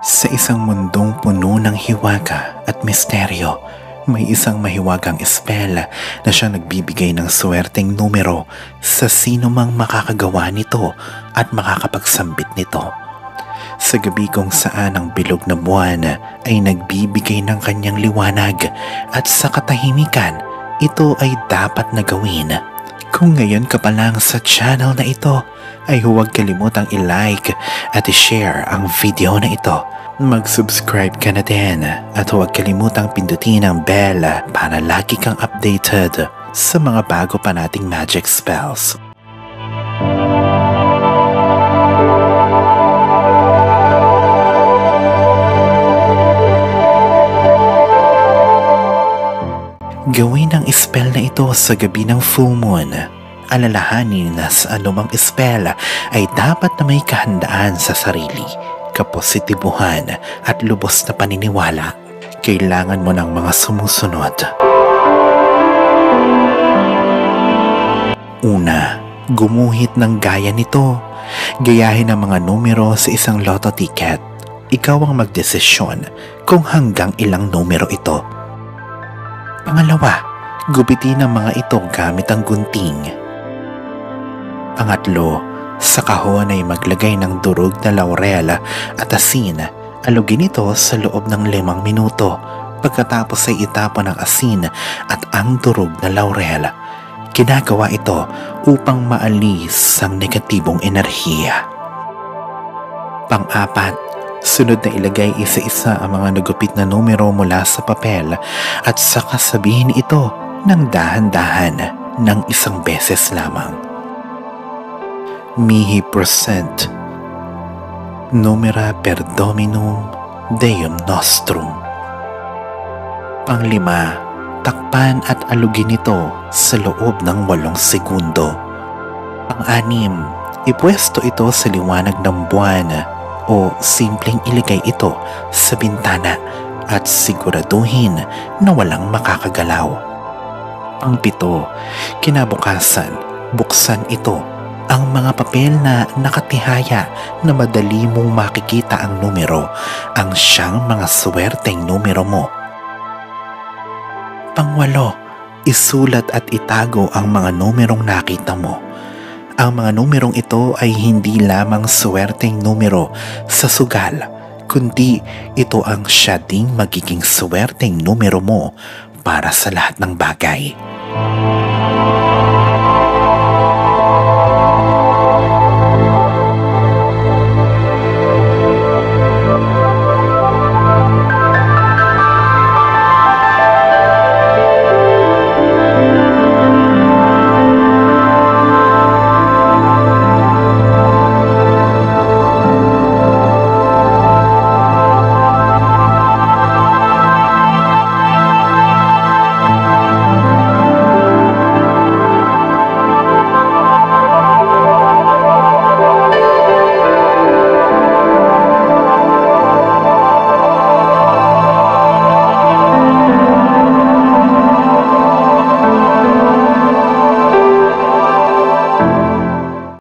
Sa isang mundong puno ng hiwaga at misteryo, may isang mahiwagang espel na siya nagbibigay ng swerteng numero sa sino mang makakagawa nito at makakapagsambit nito. Sa gabi kung saan ang bilog na buwan ay nagbibigay ng kanyang liwanag at sa katahimikan, ito ay dapat na gawin. Kung ngayon ka pa lang sa channel na ito, ay huwag kalimutang i-like at i-share ang video na ito. Mag-subscribe ka na din at huwag kalimutang pindutin ang bell para lagi kang updated sa mga bago pa nating magic spells. Gawin ang spell na ito sa gabi ng full moon. Alalahanin na sa anumang spell ay dapat na may kahandaan sa sarili, kapositibuhan at lubos na paniniwala. Kailangan mo ng mga sumusunod. Una, gumuhit ng gaya nito. Gayahin ang mga numero sa isang lotto ticket. Ikaw ang magdesisyon kung hanggang ilang numero ito. Pangalawa, gupitin ang mga ito gamit ang gunting. Pangatlo, sa kahon ay maglagay ng durog na laurel at asin. Alugin ito sa loob ng 5 minuto. Pagkatapos ay itapon ang asin at ang durog na laurel. Ginagawa ito upang maalis ang negatibong enerhiya. Pang-apat, sunod na ilagay isa-isa ang mga nagupit na numero mula sa papel at saka sabihin ito ng dahan-dahan ng 1 beses lamang. Mihi percent numera per dominum Deum nostrum. Panglima, takpan at alugin ito sa loob ng 8 segundo. Pang-anim, ipwesto ito sa liwanag ng buwan o simpleng ilagay ito sa bintana at siguraduhin na walang makakagalaw. Pang-7, kinabukasan, buksan ito ang mga papel na nakatihaya na madali mong makikita ang numero, ang siyang mga swerteng numero mo. Pang-8, isulat at itago ang mga numerong nakita mo. Ang mga numerong ito ay hindi lamang swerteng numero sa sugal, kundi ito ang siya ding magiging swerteng numero mo para sa lahat ng bagay.